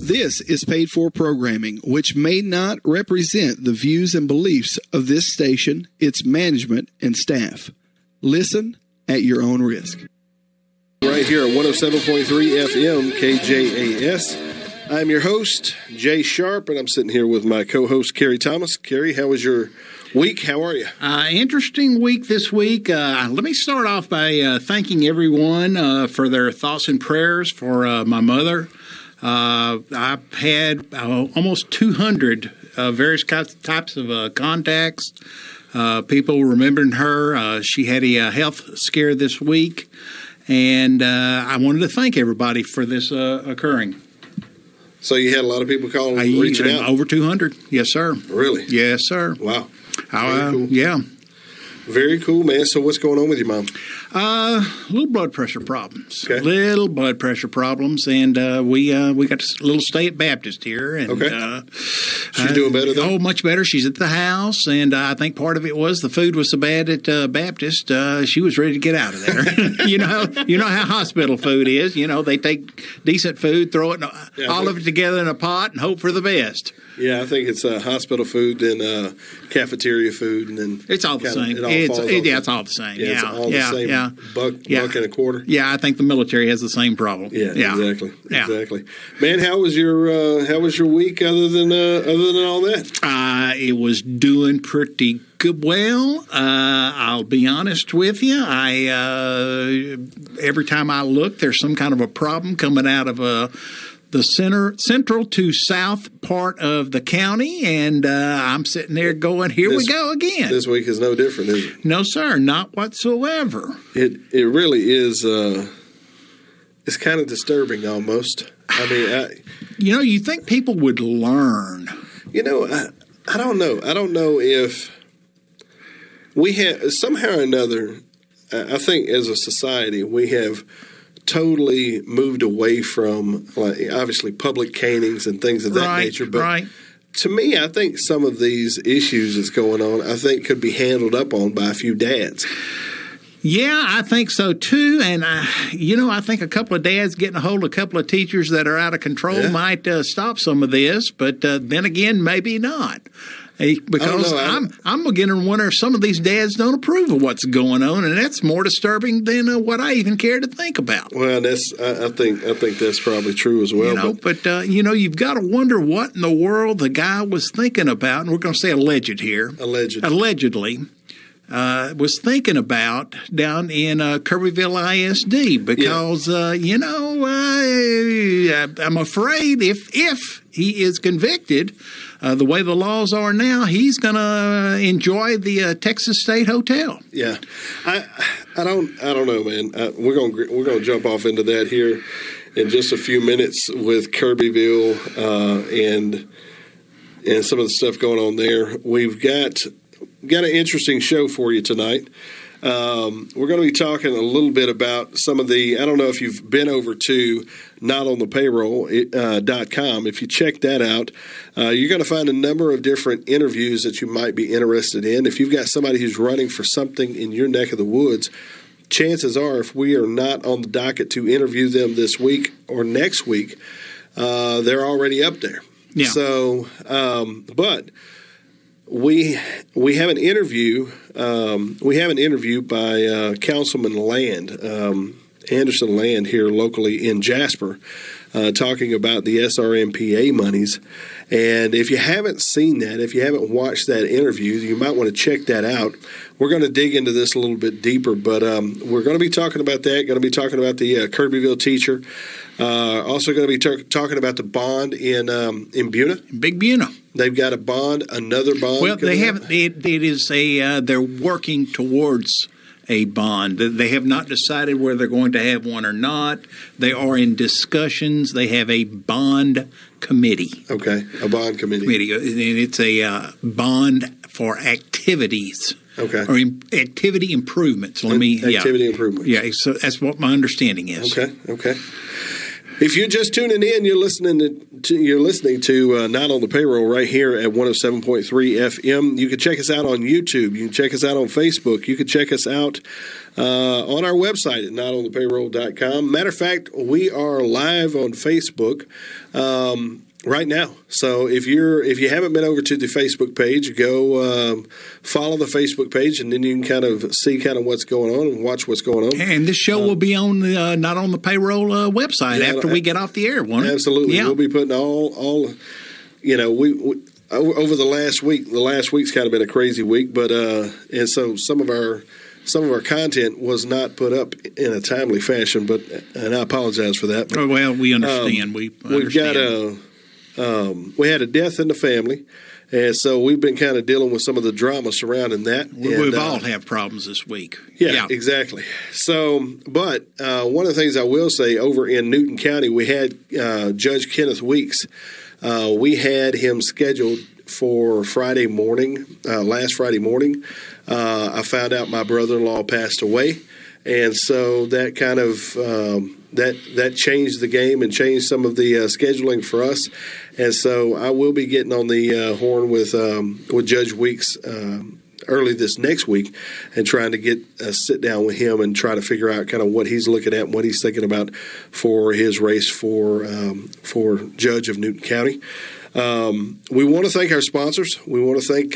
This is paid-for programming which may not represent the views and beliefs of this station, its management, and staff. Listen at your own risk. Right here at 107.3 FM KJAS. I'm your host, Jay Sharp, and I'm sitting here with my co-host, Carrie Thomas. Carrie, how was your week? How are you? Interesting week this week. Let me start off by thanking everyone for their thoughts and prayers for my mother. I've had almost 200 various types of contacts, people remembering her. She had a health scare this week, and I wanted to thank everybody for this occurring. So you had a lot of people calling, reaching out? Over 200, yes, sir. Really? Yes, sir. Wow. Very cool. Yeah. Very cool, man. So what's going on with your mom? Little blood pressure problems. Okay. Little blood pressure problems, and we got a little stay at Baptist here. And, okay. She's doing better, though? Oh, much better. She's at the house, and I think part of it was the food was so bad at Baptist, she was ready to get out of there. you know how hospital food is. You know, they take decent food, throw it all of it together in a pot, and hope for the best. Yeah, I think it's hospital food and cafeteria food, and then it's all the same. It's all the same. Yeah, it's all the same. Yeah. Buck and a quarter. Yeah, I think the military has the same problem. Yeah. Exactly. Man, how was your week other than all that? It was doing pretty good. Well, I'll be honest with you. Every time I look, there's some kind of a problem coming out of the central to south part of the county, and I'm sitting there going, here we go again. This week is no different, is it? No, sir, not whatsoever. It really is. It's kind of disturbing almost. I mean, you think people would learn. I don't know. I don't know if we have, somehow or another, I think as a society, we have totally moved away from, obviously, public canings and things of that nature. But to me, I think some of these issues that's going on, I think could be handled up on by a few dads. Yeah, I think so, too. And, I think a couple of dads getting a hold of a couple of teachers that are out of control might stop some of this. But then again, maybe not. Because I'm beginning to wonder if some of these dads don't approve of what's going on, and that's more disturbing than what I even care to think about. Well, I think that's probably true as well. But you've got to wonder what in the world the guy was thinking about, and we're going to say alleged here. Allegedly. Was thinking about down in Kirbyville ISD because, I'm afraid if he is convicted, the way the laws are now, he's going to enjoy the Texas State Hotel. Yeah, I don't know, man. We're gonna jump off into that here in just a few minutes with Kirbyville and some of the stuff going on there. We've got an interesting show for you tonight. We're going to be talking a little bit about some of the, I don't know if you've been over to notonthepayroll.com. If you check that out, you're going to find a number of different interviews that you might be interested in. If you've got somebody who's running for something in your neck of the woods, chances are if we are not on the docket to interview them this week or next week, they're already up there. Yeah. So, but we have an interview. We have an interview by Councilman Land, Anderson Land here locally in Jasper, talking about the SRMPA monies. And if you haven't seen that, if you haven't watched that interview, you might want to check that out. We're going to dig into this a little bit deeper, but we're going to be talking about that. Going to be talking about the Kirbyville Teacher. Also going to be talking about the bond in Buna. Big Buna. They've got a bond, another bond. Well, they have. It is a. They're working towards a bond. They have not decided whether they're going to have one or not. They are in discussions. They have a bond committee. Okay, a bond committee. And it's a bond for activities. Okay. Or activity improvements. Improvements. Yeah, so that's what my understanding is. Okay. If you're just tuning in, you're listening to Not on the Payroll right here at 107.3 FM. You can check us out on YouTube. You can check us out on Facebook. You can check us out on our website at notonthepayroll.com. Matter of fact, we are live on Facebook right now. So if you haven't been over to the Facebook page, go follow the Facebook page, and then you can kind of see kind of what's going on and watch what's going on. And this show will be on the Not on the Payroll website after we get off the air, won't it? Absolutely. Yeah. We'll be putting all we over the last week. The last week's kind of been a crazy week, but and so some of our content was not put up in a timely fashion, and I apologize for that. But, well, we understand. We had a death in the family, and so we've been kind of dealing with some of the drama surrounding that. We've all had problems this week. Yeah, exactly. So, but one of the things I will say, over in Newton County, we had Judge Kenneth Weeks. We had him scheduled for Friday morning, last Friday morning. I found out my brother-in-law passed away, and so that kind of that changed the game and changed some of the scheduling for us. And so I will be getting on the horn with Judge Weeks early this next week and trying to get a sit down with him and try to figure out kind of what he's looking at and what he's thinking about for his race for Judge of Newton County. We want to thank our sponsors. We want to thank.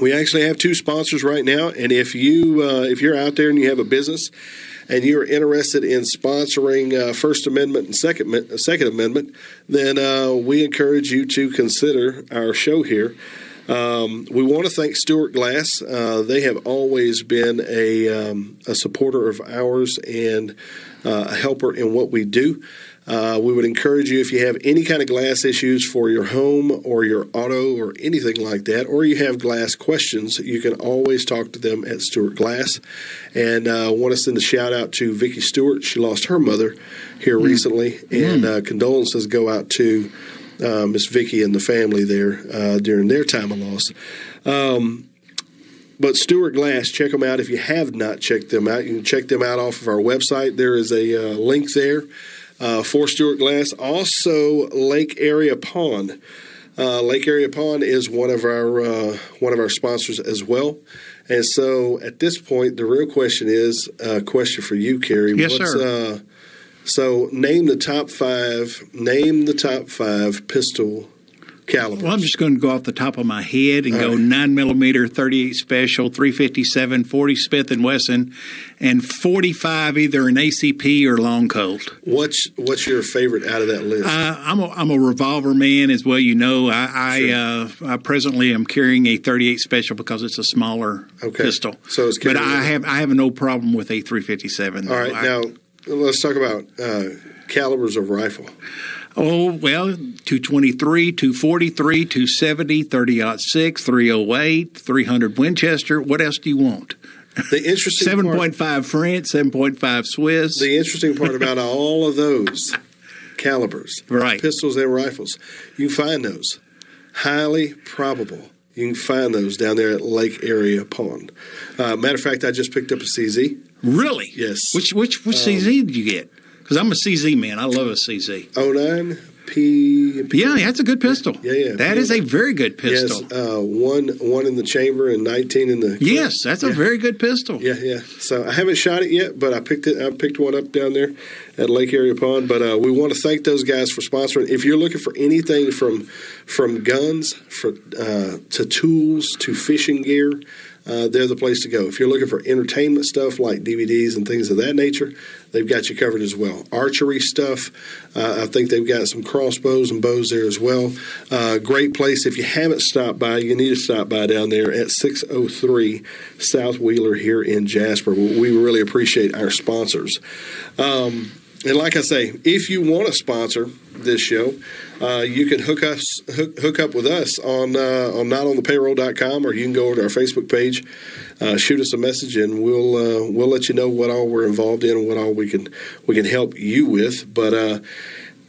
We actually have 2 sponsors right now, and if you're out there and you have a business and you're interested in sponsoring First Amendment and Second Amendment, then we encourage you to consider our show here. We want to thank Stuart Glass. They have always been a supporter of ours and a helper in what we do. We would encourage you, if you have any kind of glass issues for your home or your auto or anything like that, or you have glass questions, you can always talk to them at Stewart Glass. And I want to send a shout out to Vicki Stewart. She lost her mother here recently, and condolences go out to Miss Vicki and the family there during their time of loss. But Stewart Glass, check them out if you have not checked them out. You can check them out off of our website. There is a link there. For Stuart Glass. Also, Lake Area Pond. Lake Area Pond is one of our sponsors as well. And so, at this point, the real question is a question for you, Kerry. Yes, sir. So, name the top five pistol calibers. Well, I'm just going to go off the top of my head and go 9mm, 38 Special, 357, 40 Smith & Wesson, and 45 either an ACP or Long Colt. What's your favorite out of that list? I'm a revolver man, as well. You know, I presently am carrying a 38 Special because it's a smaller pistol. So it's but I have no problem with a 357. All right, now let's talk about calibers of rifle. Oh, well, 223, 243, 270, 30-06, 308, 300 Winchester. What else do you want? The interesting 7.5 French, 7.5 Swiss. The interesting part about all of those calibers, right, pistols and rifles, you can find those. Highly probable. You can find those down there at Lake Area Pond. Matter of fact, I just picked up a CZ. Really? Yes. Which CZ did you get? Because I'm a CZ man. I love a CZ. 09 P. Yeah, that's a good pistol. Yeah. That is a very good pistol. Yes, one in the chamber and 19 in the clip. Yes, that's a very good pistol. Yeah. So I haven't shot it yet, but I picked one up down there at Lake Area Pond. But we want to thank those guys for sponsoring. If you're looking for anything from guns to tools to fishing gear, they're the place to go. If you're looking for entertainment stuff like DVDs and things of that nature, they've got you covered as well. Archery stuff, I think they've got some crossbows and bows there as well. Great place. If you haven't stopped by, you need to stop by down there at 603 South Wheeler here in Jasper. We really appreciate our sponsors. And like I say, if you want to sponsor this show, you can hook up with us on notonthepayroll.com, or you can go over to our Facebook page, shoot us a message, and we'll let you know what all we're involved in and what all we can help you with. But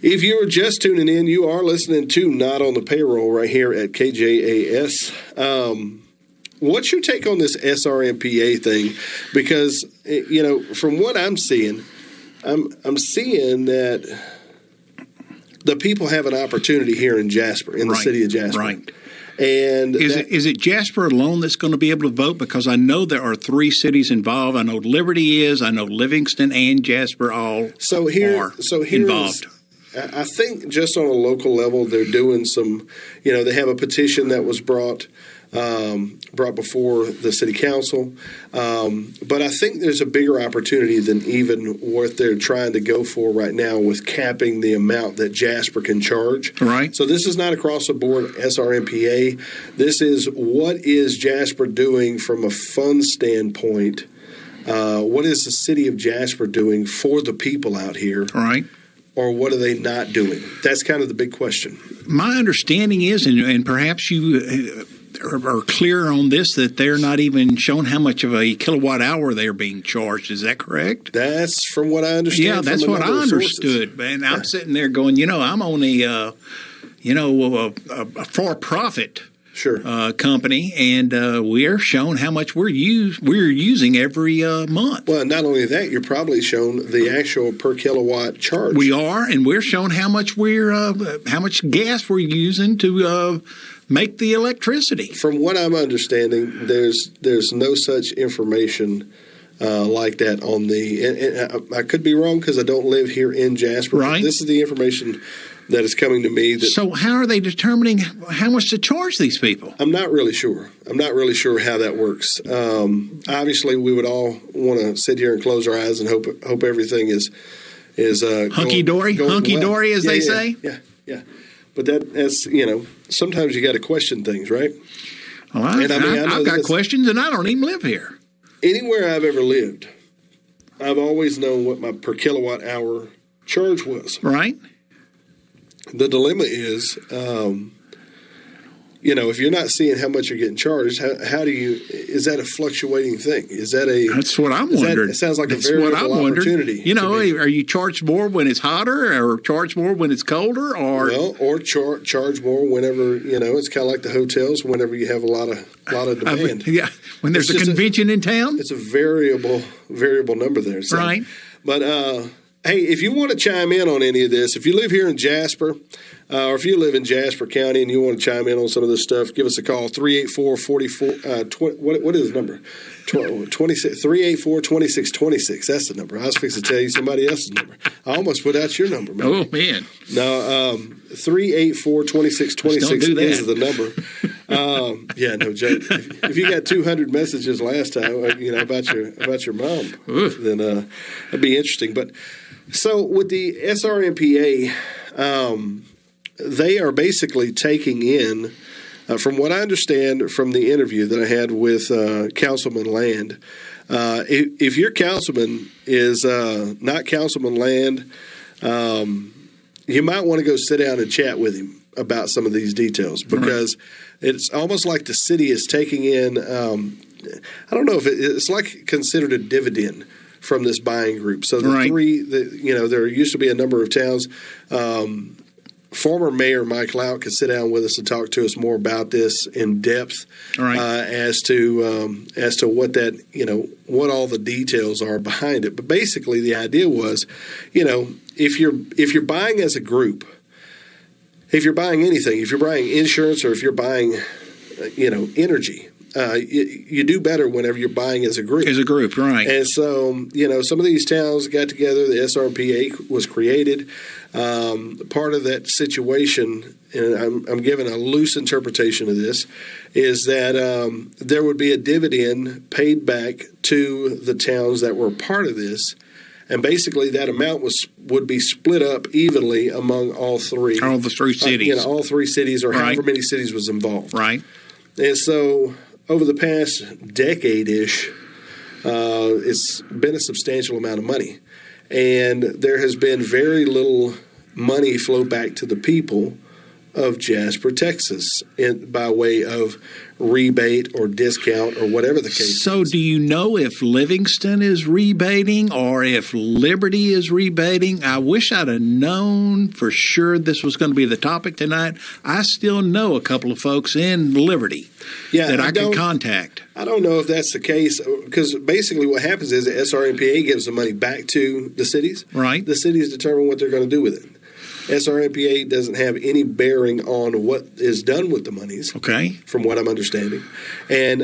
if you are just tuning in, you are listening to Not on the Payroll right here at KJAS. What's your take on this SRMPA thing? Because from what I'm seeing, I'm seeing that the people have an opportunity here in Jasper, in the city of Jasper. Right. And is it Jasper alone that's going to be able to vote? Because I know there are 3 cities involved. I know Liberty is. I know Livingston and Jasper all are involved. I think just on a local level, they're doing some. They have a petition that was brought before the city council. But I think there's a bigger opportunity than even what they're trying to go for right now with capping the amount that Jasper can charge. Right. So this is not across the board SRMPA. This is what is Jasper doing from a fund standpoint. What is the city of Jasper doing for the people out here? Right. Or what are they not doing? That's kind of the big question. My understanding is, and perhaps you are clear on this, that they're not even shown how much of a kilowatt hour they're being charged. Is that correct? That's from what I understand. Yeah, that's what I understood. And I'm sitting there going, I'm only, a for-profit company, and we're shown how much we're using every month. Well, not only that, you're probably shown the actual per kilowatt charge. We are, and we're shown how much how much gas we're using to make the electricity. From what I'm understanding, there's no such information like that on and I could be wrong because I don't live here in Jasper. Right. This is the information that is coming to me. So how are they determining how much to charge these people? I'm not really sure. I'm not really sure how that works. Obviously, we would all want to sit here and close our eyes and hope everything is hunky-dory, hunky-dory, well. As they say? Yeah. But that's, sometimes you got to question things, right? Well, I've got questions, and I don't even live here. Anywhere I've ever lived, I've always known what my per kilowatt hour charge was. Right. The dilemma is, if you're not seeing how much you're getting charged, how do you? Is that a fluctuating thing? Is that a? That's what I'm wondering. It sounds like a variable opportunity. Are you charged more when it's hotter, or charged more when it's colder, or charge more whenever It's kind of like the hotels. Whenever you have a lot of demand, when there's a convention in town, it's a variable number there. So. Right, but. Hey, if you want to chime in on any of this, if you live here in Jasper, or if you live in Jasper County and you want to chime in on some of this stuff, give us a call, 384-44, what is the number? 384-2626. That's the number. I was fixing to tell you somebody else's number. I almost put out your number, man. Oh, man. No, 384-2626 is the number. No joke. If you got 200 messages last time, about your mom, then that'd be interesting. But so with the SRMPA, they are basically taking in, from what I understand from the interview that I had with Councilman Land, if your councilman is not Councilman Land, you might want to go sit down and chat with him about some of these details, because it's almost like the city is taking in, I don't know if it's like considered a dividend from this buying group. So there used to be a number of towns. Former Mayor Mike Lout could sit down with us and talk to us more about this in depth, as to what that what all the details are behind it. But basically, the idea was, if you're buying as a group, if you're buying anything, if you're buying insurance or if you're buying, energy. You do better whenever you're buying as a group. As a group, right. And so, some of these towns got together. The SRPA was created. Part of that situation, and I'm giving a loose interpretation of this, is that there would be a dividend paid back to the towns that were part of this. And basically, that amount would be split up evenly among all three. All the 3 cities. All 3 cities, or however many cities was involved. Right. And so over the past decade-ish, it's been a substantial amount of money. And there has been very little money flow back to the people of Jasper, Texas, by way of rebate or discount or whatever the case So is. do you know if Livingston is rebating or if Liberty is rebating? I wish I'd have known for sure this was going to be the topic tonight. I still know a couple of folks in Liberty that I could contact. I don't know if that's the case, because basically what happens is the SRMPA gives the money back to the cities. Right. The cities determine what they're going to do with it. SRMPA doesn't have any bearing on what is done with the monies, Okay. from what I'm understanding. And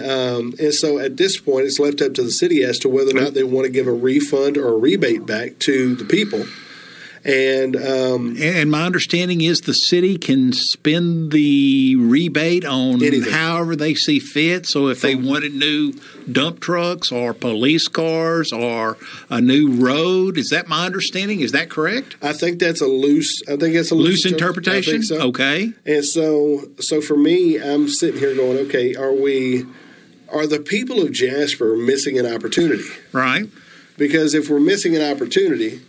so at this point, it's left up to the city as to whether or not they want to give a refund or a rebate back to the people. And my understanding is the city can spend the rebate on anything. however they see fit. So if they wanted new dump trucks or police cars or a new road, is that my understanding? Is that correct? I think that's a loose. Loose interpretation. I think so. Okay. And so for me, I'm sitting here going, okay, are the people of Jasper missing an opportunity? Right. Because if we're missing an opportunity,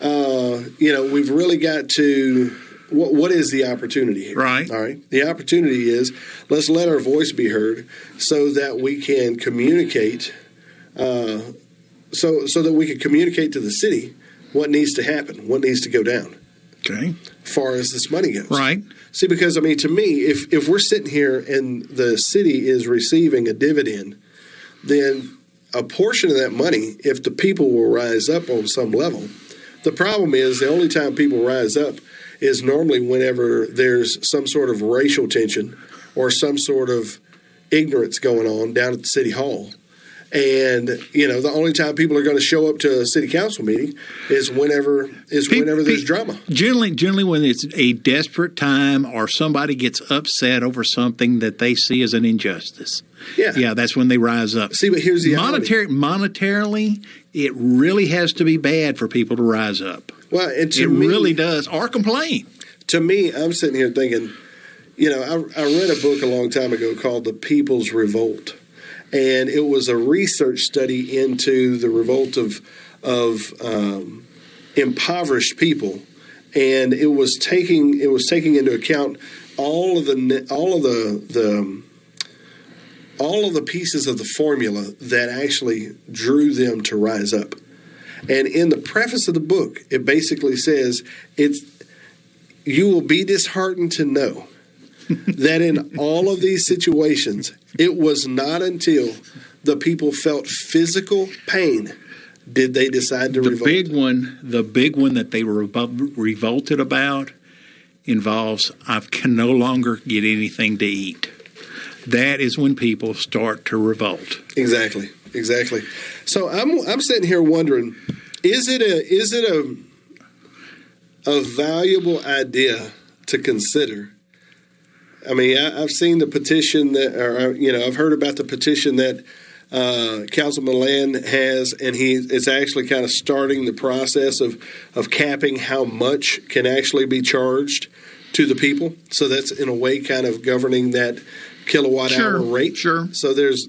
we've really got to. What is the opportunity here? Right. All right. The opportunity is, let's let our voice be heard so that we can communicate. So that we can communicate to the city what needs to happen, what needs to go down. Okay. As far as this money goes. Right. See, because, to me, if we're sitting here and the city is receiving a dividend, then a portion of that money, if the people will rise up on some level, the problem is the only time people rise up is normally whenever there's some sort of racial tension or some sort of ignorance going on down at the city hall. And, the only time people are going to show up to a city council meeting is whenever there's drama. Generally when it's a desperate time or somebody gets upset over something that they see as an injustice. Yeah, that's when they rise up. See, but here's the monetarily, it really has to be bad for people to rise up. Well, it really does, or complain. To me, I'm sitting here thinking, I read a book a long time ago called The People's Revolt. And it was a research study into the revolt of impoverished people, and it was taking into account all of the pieces of the formula that actually drew them to rise up. And in the preface of the book, it basically says you will be disheartened to know that in all of these situations, it was not until the people felt physical pain did they decide to revolt. The big one that they were revolted about involves, I can no longer get anything to eat. That is when people start to revolt. Exactly. So I'm sitting here wondering, is it a valuable idea to consider? I've seen the petition I've heard about the petition that Councilman Land has, and it's actually kind of starting the process of capping how much can actually be charged to the people. So that's in a way kind of governing that kilowatt hour rate. Sure. So that's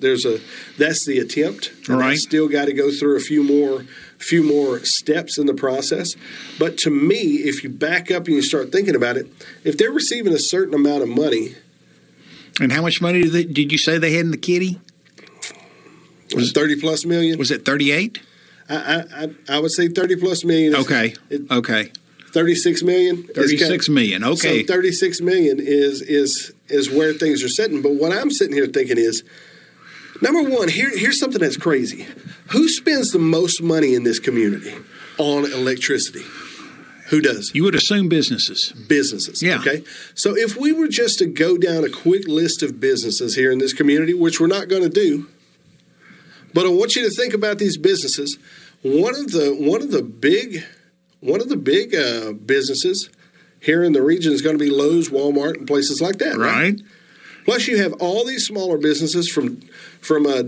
the attempt. All right. Still got to go through a few more steps in the process. But to me, if you back up and you start thinking about it, if they're receiving a certain amount of money. And how much money did you say they had in the kitty? Was it 30 plus million? Was it 38? I would say 30 plus million. Okay. 36 million. 36 million. Okay. So 36 million is where things are sitting. But what I'm sitting here thinking is, number one, here's something that's crazy. Who spends the most money in this community on electricity? Who does? You would assume businesses. Businesses. Yeah. Okay. So if we were just to go down a quick list of businesses here in this community, which we're not going to do, but I want you to think about these businesses. One of the big businesses here in the region is going to be Lowe's, Walmart, and places like that. Right. Plus, you have all these smaller businesses from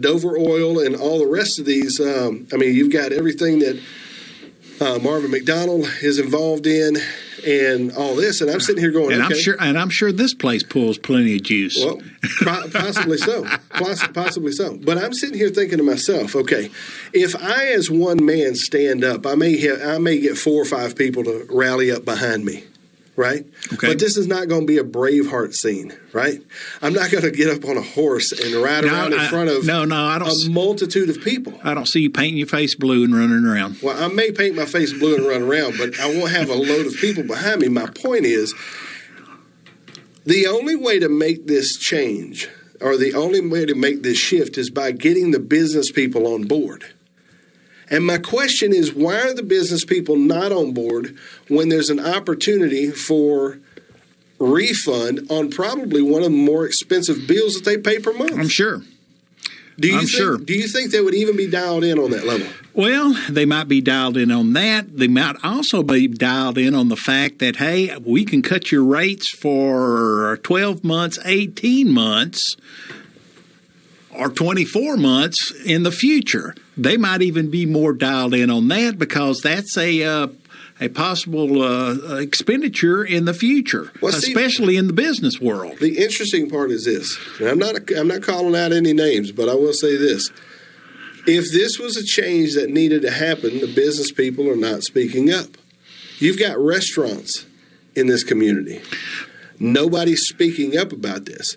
Dover Oil and all the rest of these. You've got everything that Marvin McDonald is involved in, and all this. And I'm sitting here going, I'm sure this place pulls plenty of juice. Well, possibly so, possibly so. But I'm sitting here thinking to myself, okay, if I as one man stand up, I may get 4 or 5 people to rally up behind me. right? Okay. But this is not going to be a Braveheart scene, right? I'm not going to get up on a horse and ride around in front of a multitude of people. I don't see you painting your face blue and running around. Well, I may paint my face blue and run around, but I won't have a load of people behind me. My point is, the only way to make this change, or the only way to make this shift, is by getting the business people on board. And my question is, why are the business people not on board when there's an opportunity for refund on probably one of the more expensive bills that they pay per month? I'm sure. Do you think they would even be dialed in on that level? Well, they might be dialed in on that. They might also be dialed in on the fact that, hey, we can cut your rates for 12 months, 18 months, or 24 months in the future. They might even be more dialed in on that because that's a possible expenditure in the future, especially in the business world. The interesting part is this, and I'm not calling out any names, but I will say this. If this was a change that needed to happen, the business people are not speaking up. You've got restaurants in this community. Nobody's speaking up about this.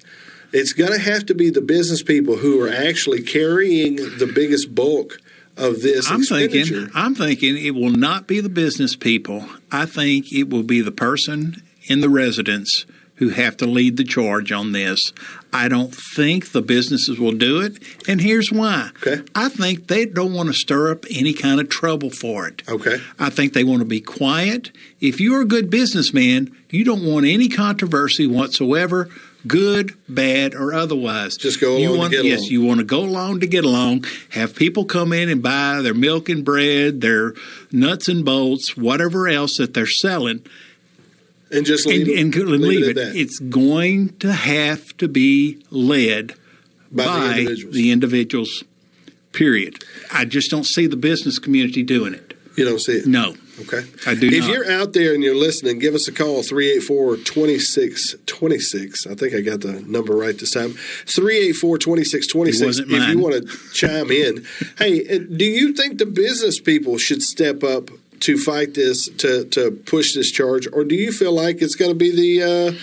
It's going to have to be the business people who are actually carrying the biggest bulk of this expenditure. I'm thinking it will not be the business people. I think it will be the person in the residence who have to lead the charge on this. I don't think the businesses will do it, and here's why. Okay. I think they don't want to stir up any kind of trouble for it. Okay. I think they want to be quiet. If you're a good businessman, you don't want any controversy whatsoever, good, bad, or otherwise. Just go along to get along. Yes, you want to go along to get along, have people come in and buy their milk and bread, their nuts and bolts, whatever else that they're selling, and just leave it at that. It's going to have to be led by the individuals, period. I just don't see the business community doing it. You don't see it? No. Okay. I do not. If you're out there and you're listening, give us a call, 384-2626. I think I got the number right this time. 384-2626. If you want to chime in. Hey, do you think the business people should step up to fight this, to push this charge, or do you feel like it's going to be the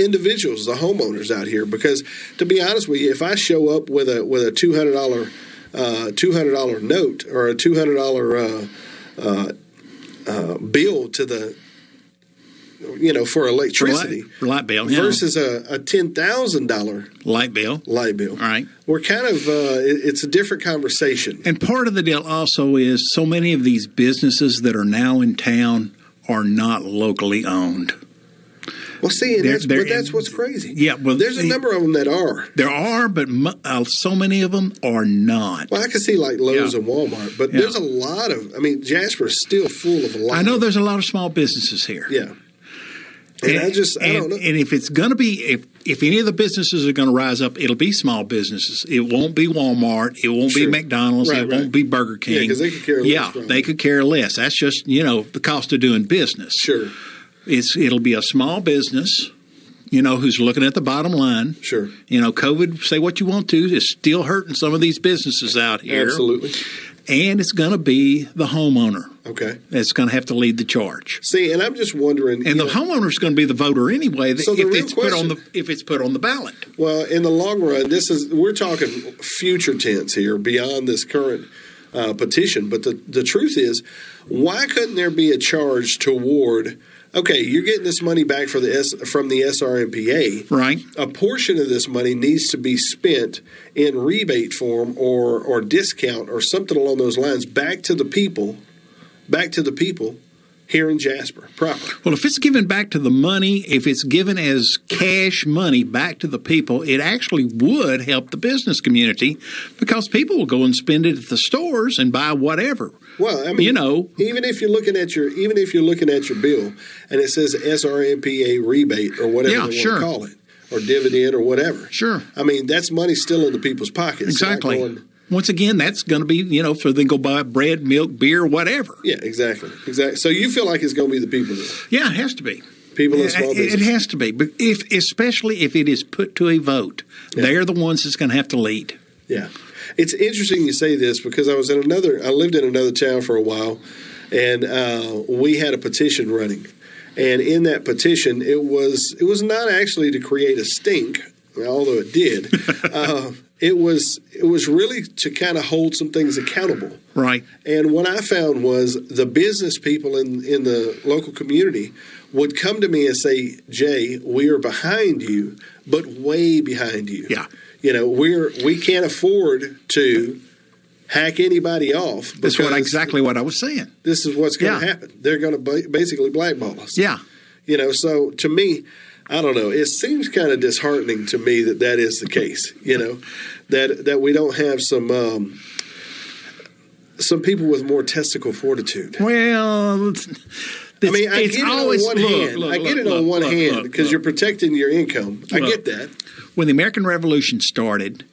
individuals, the homeowners out here? Because to be honest with you, if I show up with a $200 note or a $200 bill to the, for electricity, light bill, versus a $10,000 light bill. All right, we're kind of it's a different conversation. And part of the deal also is so many of these businesses that are now in town are not locally owned. Well, see, that's what's crazy. Yeah, well, there's a number of them that are. There are, but so many of them are not. Well, I can see like Lowe's and Walmart, but there's a lot of. I mean, Jasper is still full of a lot. I know there's a lot of small businesses here. Yeah. And I don't know. And if it's going to be, if any of the businesses are going to rise up, it'll be small businesses. It won't be Walmart. It won't be McDonald's. It won't be Burger King. Yeah, because they could care less. Yeah, they could care less. That's just, the cost of doing business. Sure. It'll be a small business, who's looking at the bottom line. Sure. COVID, say what you want to, is still hurting some of these businesses out here. Absolutely. And it's going to be the homeowner. Okay. That's going to have to lead the charge. See, and I'm just wondering. And the homeowner is going to be the voter anyway. So if it's put on the ballot. Well, in the long run, we're talking future tense here, beyond this current petition. But the truth is, why couldn't there be a charge toward? Okay, you're getting this money back from the SRMPA. Right. A portion of this money needs to be spent in rebate form or discount or something along those lines back to the people here in Jasper proper. Well, if it's given back to the money, if it's given as cash money back to the people, it actually would help the business community because people will go and spend it at the stores and buy whatever. Well, I mean, even if you're looking at your bill and it says SRMPA rebate or whatever they want to call it, or dividend or whatever. Sure. I mean, that's money still in the people's pockets. Exactly. Once again, that's going to be, so they can go buy bread, milk, beer, whatever. Yeah, exactly. So you feel like it's going to be the people there? Yeah, it has to be. People in small business. It has to be. But especially if it is put to a vote, they're the ones that's going to have to lead. Yeah. It's interesting you say this because I lived in another town for a while, and we had a petition running. And in that petition, it was not actually to create a stink, although it did. It was really to kind of hold some things accountable. Right. And what I found was the business people in the local community would come to me and say, Jay, we are behind you, but way behind you. Yeah. We can't afford to hack anybody off. That's exactly what I was saying. This is what's going to happen. They're going to basically blackball us. Yeah. So to me, I don't know. It seems kind of disheartening to me that is the case. That we don't have some people with more testicle fortitude. Well, I get it on one hand because you're protecting your income. I get that. When the American Revolution started,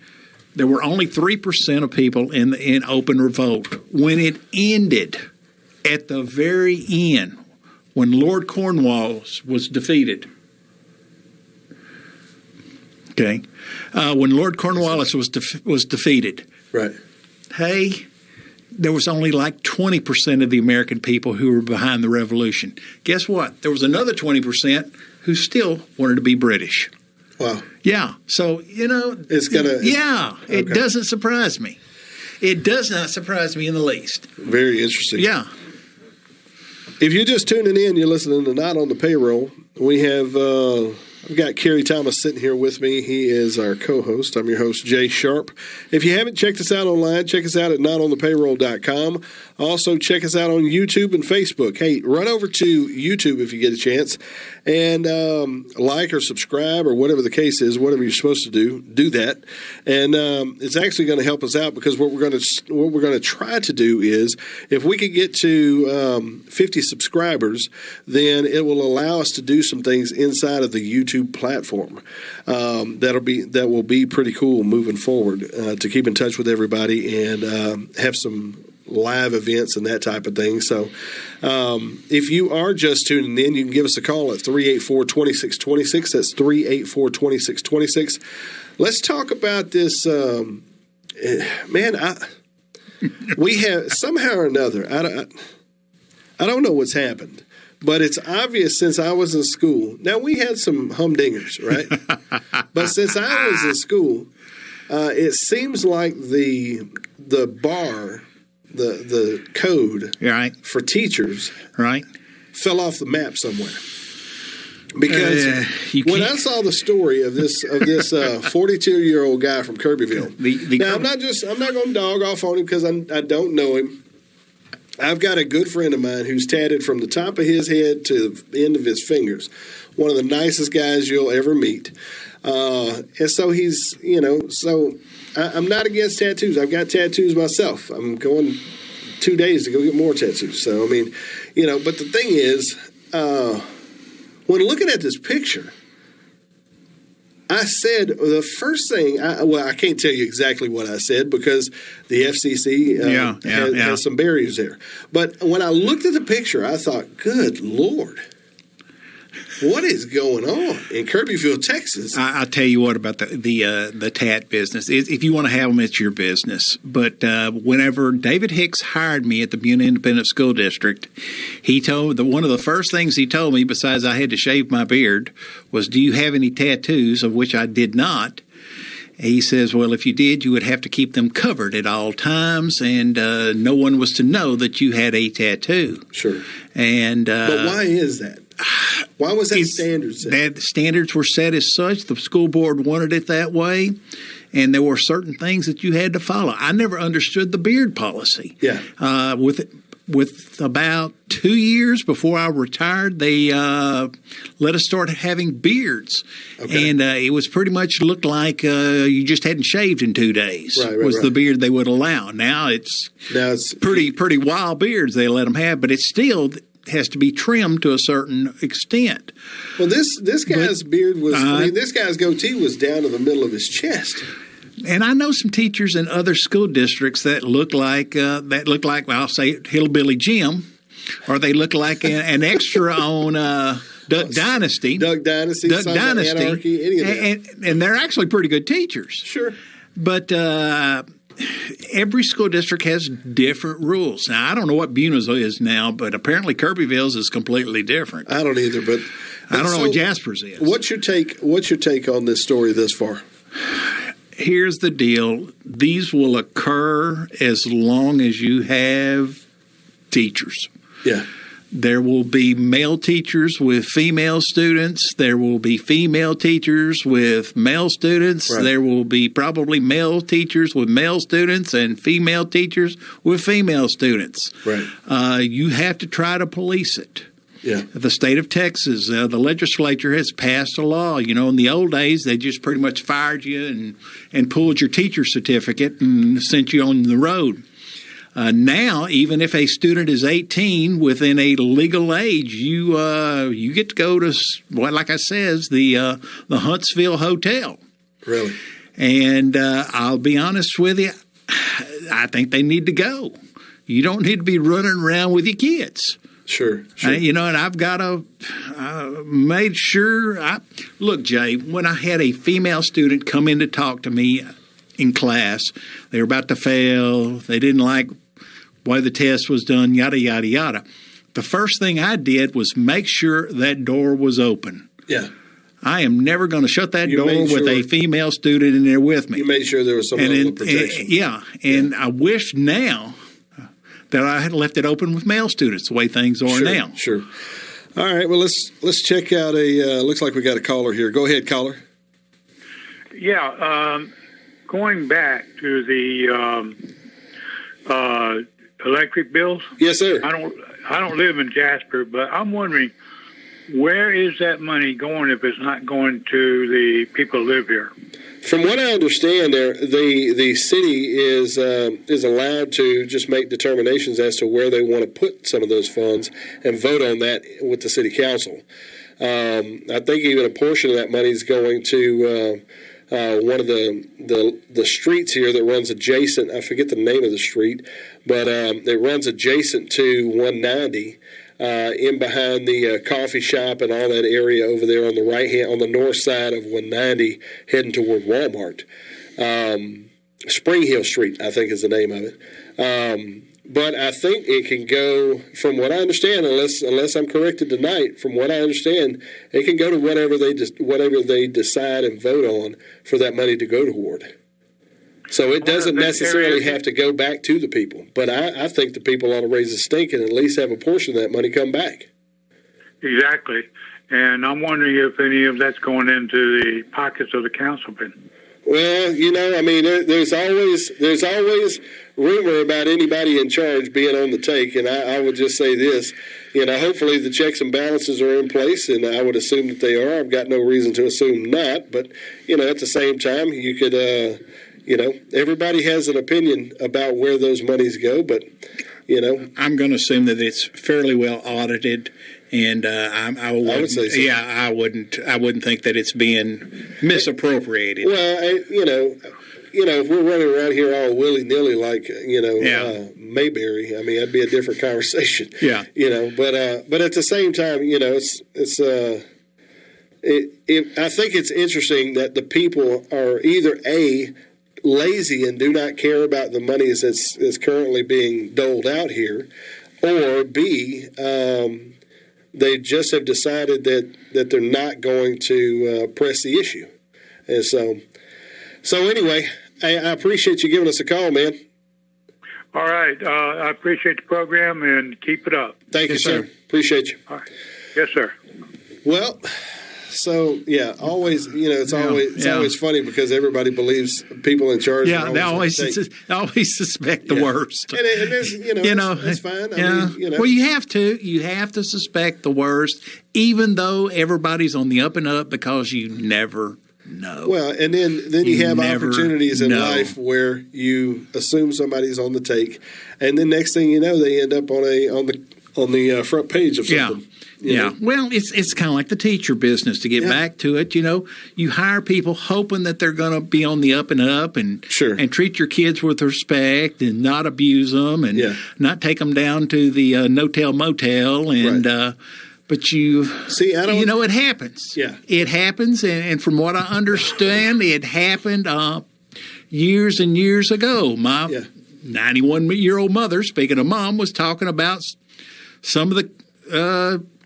there were only 3% of people in open revolt. When it ended, at the very end, when Lord Cornwallis was defeated, when Lord Cornwallis was defeated, right? Hey, there was only like 20% of the American people who were behind the revolution. Guess what? There was another 20% who still wanted to be British. Wow. Yeah. So, it doesn't surprise me. It does not surprise me in the least. Very interesting. Yeah. If you're just tuning in, you're listening to Not on the Payroll. We have I've got Kerry Thomas sitting here with me. He is our co-host. I'm your host, Jay Sharp. If you haven't checked us out online, check us out at notonthepayroll.com. Also, check us out on YouTube and Facebook. Hey, run over to YouTube if you get a chance and like or subscribe or whatever the case is, whatever you're supposed to do that. And it's actually going to help us out because what we're going to try to do is if we could get to 50 subscribers, then it will allow us to do some things inside of the YouTube platform. That will be pretty cool moving forward to keep in touch with everybody and have some live events and that type of thing. So if you are just tuning in, you can give us a call at 384-2626. That's 384-2626. Let's talk about this. We have somehow or another, I don't know what's happened, but it's obvious since I was in school. Now, we had some humdingers, right? But since I was in school, it seems like the bar, the code for teachers fell off the map somewhere. Because when I saw the story of this 42-year-old guy from Kirbyville, now I'm not going to dog off on him because I don't know him. I've got a good friend of mine who's tatted from the top of his head to the end of his fingers. One of the nicest guys you'll ever meet. And so he's, I'm not against tattoos. I've got tattoos myself. I'm going 2 days to go get more tattoos. So, but the thing is, when looking at this picture, I said the first thing, I can't tell you exactly what I said because the FCC has some barriers there. But when I looked at the picture, I thought, good Lord, what is going on in Kirbyville, Texas? I'll tell you what about the tat business. If you want to have them, it's your business. But whenever David Hicks hired me at the Buena Independent School District, he told one of the first things he told me, besides I had to shave my beard, was, "Do you have any tattoos?" Of which I did not. He says, "Well, if you did, you would have to keep them covered at all times, and no one was to know that you had a tattoo." Sure. And but why is that? Why was that standard set? That standards were set as such. The school board wanted it that way, and there were certain things that you had to follow. I never understood the beard policy. Yeah. With about 2 years before I retired, they let us start having beards. Okay. And it was pretty much looked like you just hadn't shaved in 2 days. Right. The beard they would allow. Now it's pretty wild beards they let them have, but it's still has to be trimmed to a certain extent. Well, this guy's beard was, this guy's goatee was down to the middle of his chest. And I know some teachers in other school districts that look like, well, I'll say Hillbilly Jim, or they look like an extra on Duck Dynasty. Duck Dynasty, Anarchy, any of that. And they're actually pretty good teachers. Sure. But every school district has different rules. Now, I don't know what Buna's is now, but apparently Kirbyville's is completely different. I don't either, but I don't know what Jasper's is. What's your take on this story thus far? Here's the deal. These will occur as long as you have teachers. Yeah. There will be male teachers with female students. There will be female teachers with male students. Right. There will be probably male teachers with male students and female teachers with female students. Right. You have to try to police it. Yeah. The state of Texas, the legislature has passed a law. You know, in the old days, they just pretty much fired you and pulled your teacher certificate and sent you on the road. Now, even if a student is 18 within a legal age, you get to go to, well, like I says, the Huntsville Hotel. Really? And I'll be honest with you, I think they need to go. You don't need to be running around with your kids. Sure. And I've got to made sure. Look, Jay, when I had a female student come in to talk to me in class, they were about to fail. They didn't like why the test was done, yada, yada, yada. The first thing I did was make sure that door was open. Yeah. I am never going to shut that door with a female student in there with me. You made sure there was some level of protection. And I wish now that I had left it open with male students the way things are now. Sure. All right. Well, let's check out looks like we got a caller here. Go ahead, caller. Yeah. Going back to the electric bills. Yes, sir. I don't live in Jasper, but I'm wondering, where is that money going if it's not going to the people who live here? From what I understand, the city is allowed to just make determinations as to where they want to put some of those funds and vote on that with the city council. I think even a portion of that money is going to one of the streets here that runs adjacent. I forget the name of the street, but it runs adjacent to 190. In behind the coffee shop and all that area over there on the right hand, on the north side of 190, heading toward Walmart. Spring Hill Street, I think, is the name of it. But I think it can go, from what I understand, unless I'm corrected tonight, from what I understand, it can go to whatever they decide and vote on for that money to go toward. So it doesn't necessarily have to go back to the people. But I think the people ought to raise a stink and at least have a portion of that money come back. Exactly. And I'm wondering if any of that's going into the pockets of the councilman. Well, I mean, there's always rumor about anybody in charge being on the take, and I would just say this, hopefully the checks and balances are in place, and I would assume that they are. I've got no reason to assume not, but, at the same time, you could, everybody has an opinion about where those monies go, but, I'm going to assume that it's fairly well audited. And I would say so. Yeah, I wouldn't think that it's being misappropriated. Well, if we're running around here all willy nilly like Mayberry, I mean, that'd be a different conversation. Yeah. But at the same time, I think it's interesting that the people are either lazy and do not care about the money that's currently being doled out here, or B, they just have decided that they're not going to press the issue. And so anyway, I appreciate you giving us a call, man. All right. I appreciate the program, and keep it up. Thank you, sir. Appreciate you. All right. Yes, sir. Well, so, yeah, always, it's always funny because everybody believes people in charge. Yeah, they always suspect the worst. And it is, it's fine. Yeah. I mean, Well, you have to suspect the worst, even though everybody's on the up and up, because you never know. Well, and then you have opportunities in life where you assume somebody's on the take, and then next thing you know, they end up on the front page of something. Yeah. Well, it's kind of like the teacher business. To get back to it, you hire people hoping that they're going to be on the up and up, and treat your kids with respect and not abuse them and not take them down to the no-tell motel. And but you see, it happens. Yeah, it happens, and from what I understand, it happened. years and years ago. My Yeah. 91-year-old mother, speaking of mom, was talking about some of the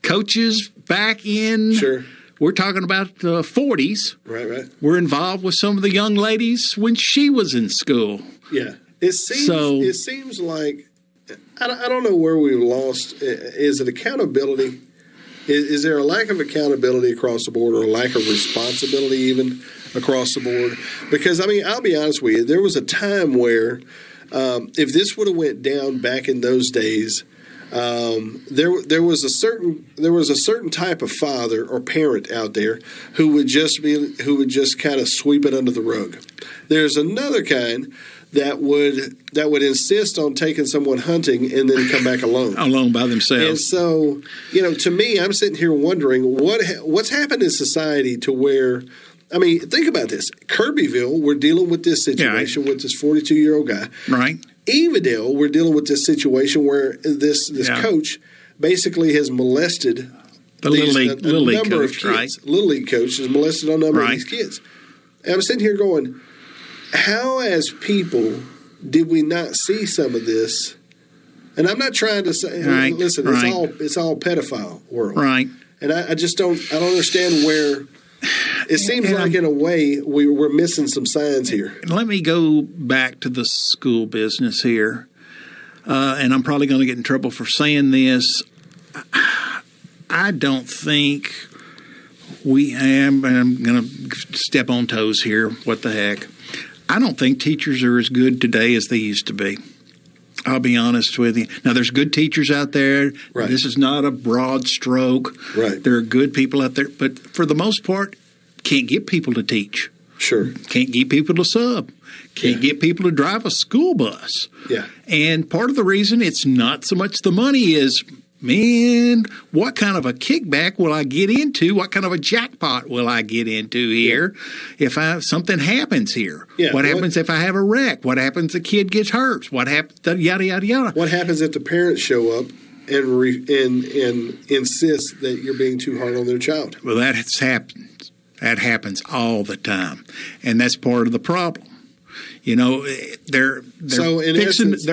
coaches back in, Sure. we're talking about the 40s, Right. were involved with some of the young ladies when she was in school. Yeah. It seems like, I don't know where we've lost. Is it accountability? Is there a lack of accountability across the board, or a lack of responsibility even across the board? Because, I mean, I'll be honest with you, there was a time where if this would have went down back in those days, there was a certain type of father or parent out there who would just kind of sweep it under the rug. There's another kind that would insist on taking someone hunting and then come back alone by themselves. And so, to me, I'm sitting here wondering what's happened in society to where, I mean, think about this. Kirbyville, we're dealing with this situation with this 42-year-old guy. Right. Evadale, we're dealing with this situation where this coach basically has molested the Little League number coach, of kids. right? Little League coach has molested a number of these kids. And I'm sitting here going, how as people did we not see some of this? And I'm not trying to say, listen, it's all pedophile world. Right. And I just don't understand where it seems like in a way we're missing some signs here. Let me go back to the school business here. And I'm probably going to get in trouble for saying this. I don't think I'm going to step on toes here. What the heck? I don't think teachers are as good today as they used to be. I'll be honest with you. Now, there's good teachers out there. Right. This is not a broad stroke. Right. There are good people out there. But for the most part, can't get people to teach. Sure. Can't get people to sub. Can't get people to drive a school bus. Yeah. And part of the reason it's not so much the money is, man, what kind of a kickback will I get into? What kind of a jackpot will I get into here if something happens here? Yeah. What happens if I have a wreck? What happens if the kid gets hurt? What happens? Yada, yada, yada. What happens if the parents show up and insist that you're being too hard on their child? Well, that has happened. That happens all the time. And that's part of the problem. There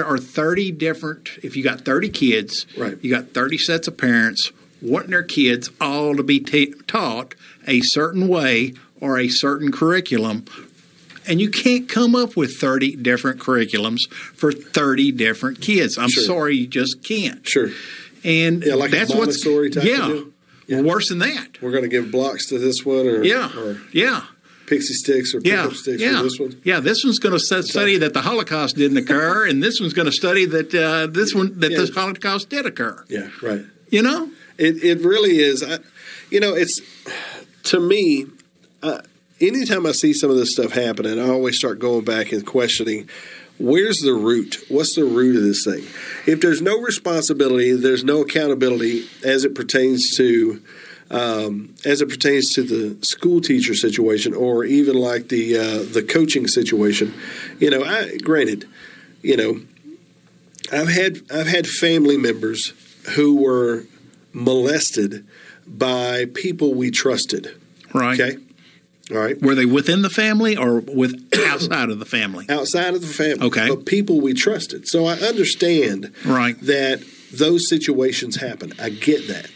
are 30 different, if you got 30 kids, right. You got 30 sets of parents wanting their kids all to be taught a certain way or a certain curriculum, and you can't come up with 30 different curriculums for 30 different kids. I'm sorry, you just can't. Sure. And like that's a Montessori type of deal? Yeah. Well, worse than that. We're going to give blocks to this one or pixie sticks or pickup sticks for this one? Yeah, this one's going to study that the Holocaust didn't occur, and this one's going to study that this Holocaust did occur. Yeah, right. It really is. It's, to me, anytime I see some of this stuff happening, I always start going back and questioning, where's the root? What's the root of this thing? If there's no responsibility, there's no accountability as it pertains to the school teacher situation, or even like the coaching situation. I've had family members who were molested by people we trusted. Right. Okay. All right. Were they within the family or outside of the family? Outside of the family. Okay. But people we trusted. So I understand that those situations happen. I get that.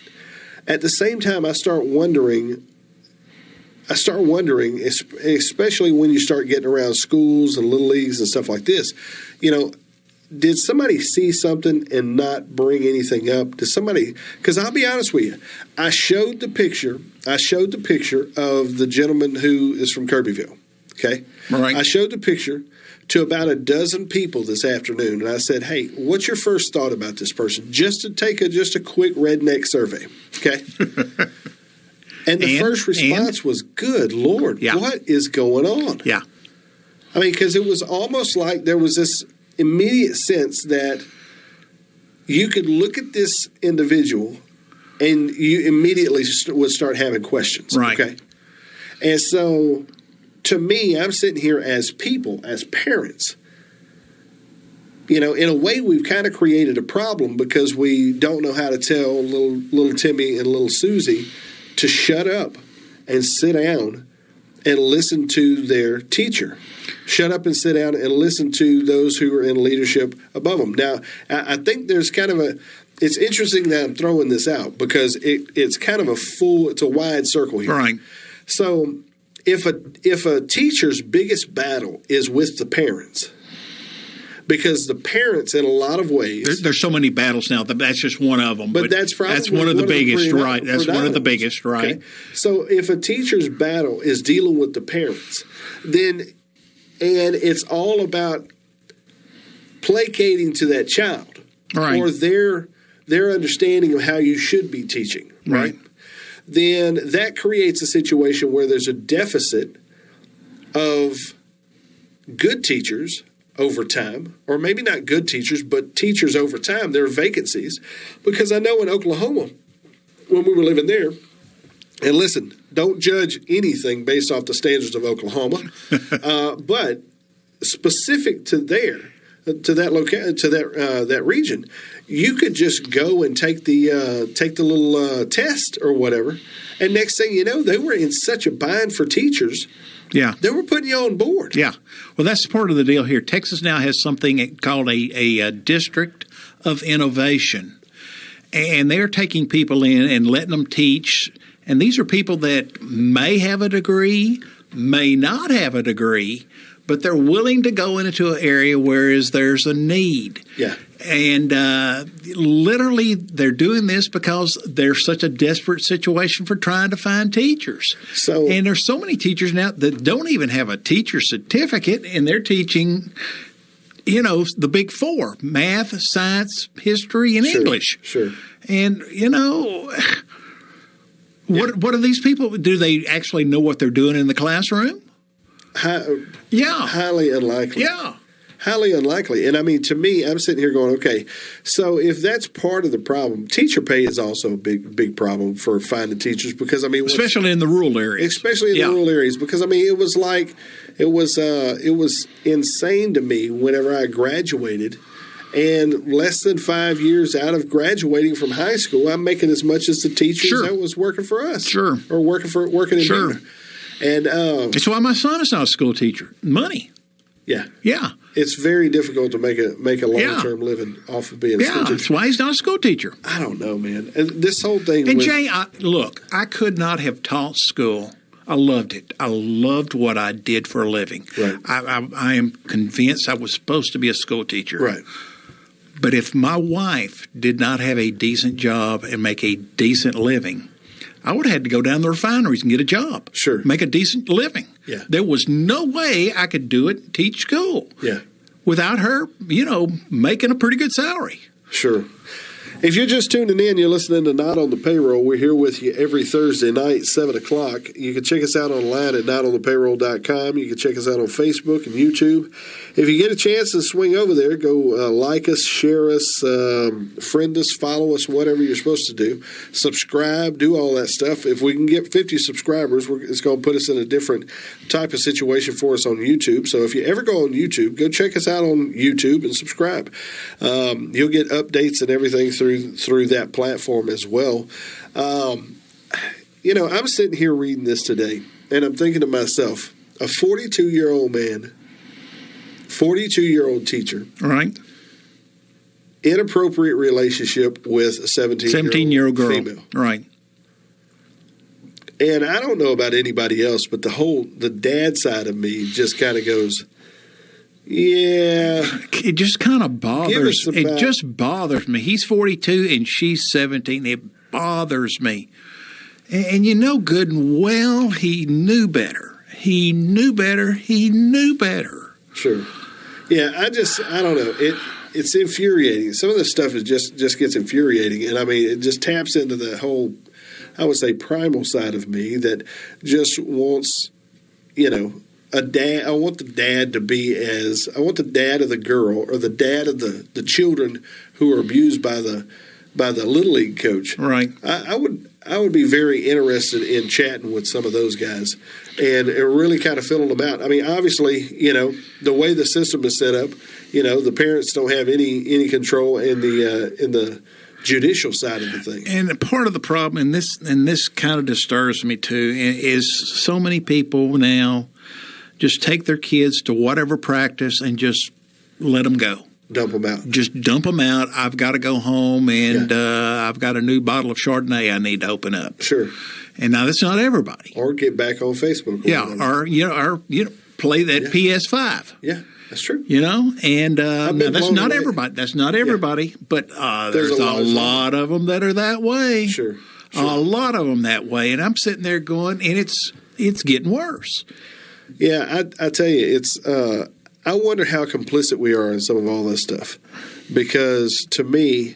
At the same time, I start wondering, especially when you start getting around schools and little leagues and stuff like this, did somebody see something and not bring anything up? Because I'll be honest with you, I showed the picture of the gentleman who is from Kirbyville. Okay. Right. I showed the picture to about a dozen people this afternoon, and I said, "Hey, what's your first thought about this person?" Just to take a quick redneck survey, okay? And the first response was, "Good Lord, what is going on?" Yeah, I mean, because it was almost like there was this immediate sense that you could look at this individual and you immediately would start having questions, right? Okay, and so. To me, I'm sitting here as people, as parents. In a way, we've kind of created a problem because we don't know how to tell little Timmy and little Susie to shut up and sit down and listen to their teacher. Shut up and sit down and listen to those who are in leadership above them. Now, I think there's kind of it's interesting that I'm throwing this out because it's kind of it's a wide circle here. Right. So if a teacher's biggest battle is with the parents, because the parents, in a lot of ways, there's so many battles now. That's just one of them. But that's probably one of the biggest, right? That's one of the biggest, right? Okay? So if a teacher's battle is dealing with the parents, and it's all about placating to that child, right, or their understanding of how you should be teaching, right? Then that creates a situation where there's a deficit of good teachers over time, or maybe not good teachers, but teachers over time. There are vacancies, because I know in Oklahoma, when we were living there, and listen, don't judge anything based off the standards of Oklahoma, but specific to that region, you could just go and take the little test or whatever, and next thing you know, they were in such a bind for teachers. Yeah. They were putting you on board. Yeah. Well, that's part of the deal here. Texas now has something called a district of innovation, and they're taking people in and letting them teach. And these are people that may have a degree, may not have a degree, but they're willing to go into an area where there's a need. Yeah. And literally, they're doing this because there's such a desperate situation for trying to find teachers. And there's so many teachers now that don't even have a teacher certificate, and they're teaching, the big four: math, science, history, and English. Sure. And, what are these people? Do they actually know what they're doing in the classroom? Highly unlikely. Yeah. Highly unlikely. And I mean, to me, I'm sitting here going, okay, so if that's part of the problem, teacher pay is also a big problem for finding teachers, because, I mean, especially in the rural areas. Especially in the rural areas, because, I mean, it was insane to me whenever I graduated, and less than 5 years out of graduating from high school, I'm making as much as the teachers that was working for us. Sure. Or working in Manor. And that's why my son is not a school teacher. Money. Yeah. Yeah. It's very difficult to make a long-term living off of being a school teacher. That's why he's not a school teacher. I don't know, man. And this whole thing. And Jay, look, I could not have taught school. I loved it. I loved what I did for a living. Right. I am convinced I was supposed to be a school teacher. Right. But if my wife did not have a decent job and make a decent living, I would have had to go down the refineries and get a job. Sure. Make a decent living. Yeah. There was no way I could do it, teach school. Yeah. Without her, making a pretty good salary. Sure. If you're just tuning in, you're listening to Not on the Payroll. We're here with you every Thursday night, 7 o'clock. You can check us out online at notonthepayroll.com. You can check us out on Facebook and YouTube. If you get a chance to swing over there, go like us, share us, friend us, follow us, whatever you're supposed to do. Subscribe, do all that stuff. If we can get 50 subscribers, it's going to put us in a different type of situation for us on YouTube. So if you ever go on YouTube, go check us out on YouTube and subscribe. You'll get updates and everything through that platform as well. I'm sitting here reading this today, and I'm thinking to myself, a 42-year-old man, 42-year-old teacher, right? Inappropriate relationship with a 17-year-old girl, female, right? And I don't know about anybody else, but the dad side of me just kind of goes, yeah. It just kind of bothers. It just bothers me. He's 42 and she's 17. It bothers me. And good and well, he knew better. He knew better. Sure. Yeah, I don't know. It's infuriating. Some of this stuff is just gets infuriating. And I mean, it just taps into the whole, I would say, primal side of me that just wants, a dad. I want the dad of the girl or the dad of the children who are abused by the Little League coach. Right. I would be very interested in chatting with some of those guys and really kind of filling them out. I mean, obviously, the way the system is set up, the parents don't have any control in the judicial side of the thing. And part of the problem, and this kind of disturbs me too, is so many people now just take their kids to whatever practice and just let them go. Dump them out. Just dump them out. I've got to go home, and I've got a new bottle of Chardonnay I need to open up. Sure. And now that's not everybody. Or get back on Facebook. Or play that PS5. Yeah, that's true. And now that's not everybody. That's not everybody, but there's a lot of them that are that way. Sure. A lot of them that way, and I'm sitting there going, and it's getting worse. Yeah, I tell you, it's. I wonder how complicit we are in some of all this stuff, because to me,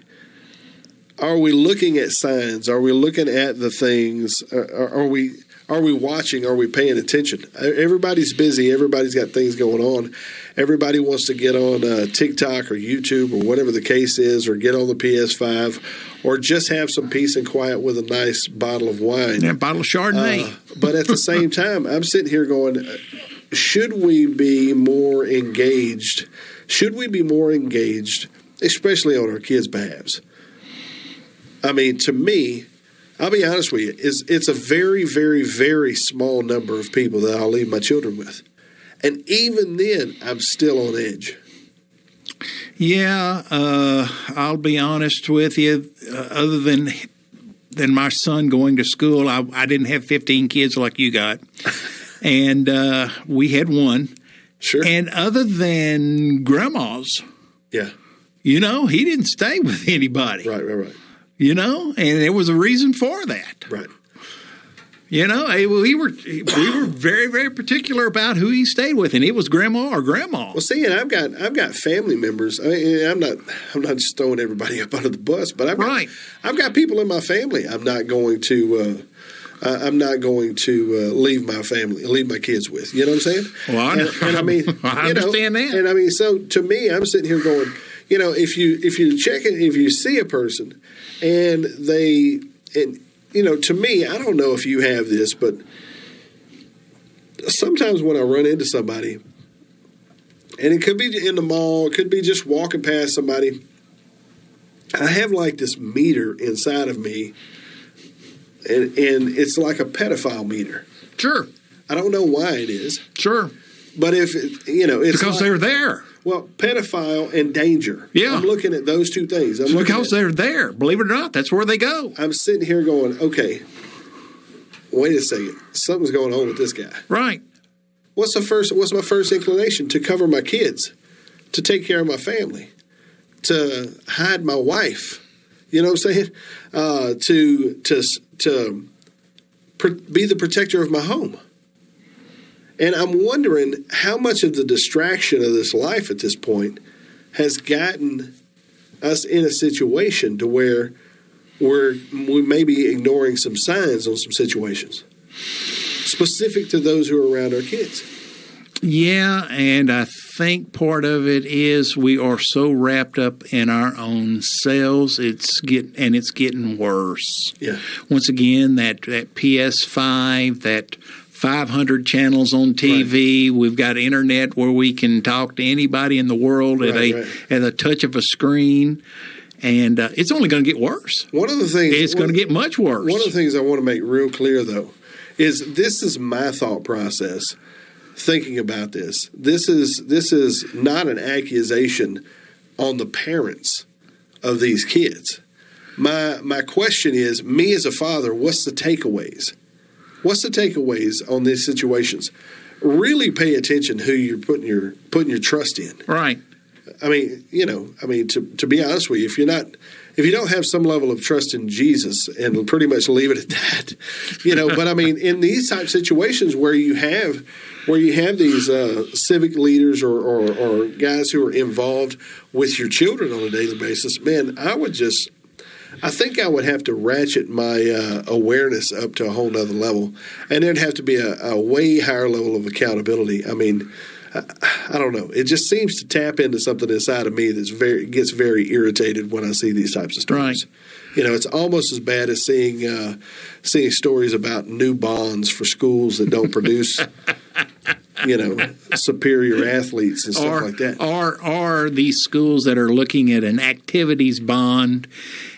are we looking at signs? Are we looking at the things? Are we watching? Are we paying attention? Everybody's busy. Everybody's got things going on. Everybody wants to get on TikTok or YouTube or whatever the case is, or get on the PS5, or just have some peace and quiet with a nice bottle of wine. Yeah, bottle of Chardonnay. But at the same time, I'm sitting here going, should we be more engaged? Should we be more engaged, especially on our kids' behalves? I mean, to me, I'll be honest with you, it's a very, very, very small number of people that I'll leave my children with. And even then, I'm still on edge. Yeah, I'll be honest with you. Other than my son going to school, I didn't have 15 kids like you got. And we had one. Sure. And other than grandma's, yeah, he didn't stay with anybody. Right. And there was a reason for that. Right. We were very, very particular about who he stayed with, and it was grandma or grandma. Well, see, and I've got family members. I mean, I'm not just throwing everybody up under the bus, but I've got people in my family. I'm not going to leave my kids with. You know what I'm saying? Well, I mean, I understand that. And I mean, so to me, I'm sitting here going, if you see a person, and to me, I don't know if you have this, but sometimes when I run into somebody, and it could be in the mall, it could be just walking past somebody, I have like this meter inside of me, and it's like a pedophile meter. Sure. I don't know why it is. Sure. But if it's because they're there. Well, pedophile and danger. Yeah. I'm looking at those two things. Because they're there. Believe it or not, that's where they go. I'm sitting here going, okay, wait a second. Something's going on with this guy. Right. What's my first inclination? To cover my kids, to take care of my family, to hide my wife. You know what I'm saying? To be the protector of my home. And I'm wondering how much of the distraction of this life at this point has gotten us in a situation to where we may be ignoring some signs on some situations specific to those who are around our kids. Yeah, and I think part of it is we are so wrapped up in our own selves. It's getting worse. Yeah. Once again, that PS5, that 500 channels on TV. Right. We've got internet where we can talk to anybody in the world at a touch of a screen, and it's only going to get worse. One of the things it's going to get much worse. One of the things I want to make real clear, though, is this is my thought process. Thinking about this, this is not an accusation on the parents of these kids. My question is, me as a father, what's the takeaways? What's the takeaways on these situations? Really pay attention who you're putting your trust in. Right. I mean, to be honest with you, if you don't have some level of trust in Jesus, and pretty much leave it at that, but I mean, in these type of situations where you have these civic leaders or guys who are involved with your children on a daily basis, man, I think I would have to ratchet my awareness up to a whole nother level, and there'd have to be a way higher level of accountability. I mean, I don't know. It just seems to tap into something inside of me that gets very irritated when I see these types of stories. Right. It's almost as bad as seeing stories about new bonds for schools that don't produce, superior athletes and stuff like that. Or these schools that are looking at an activities bond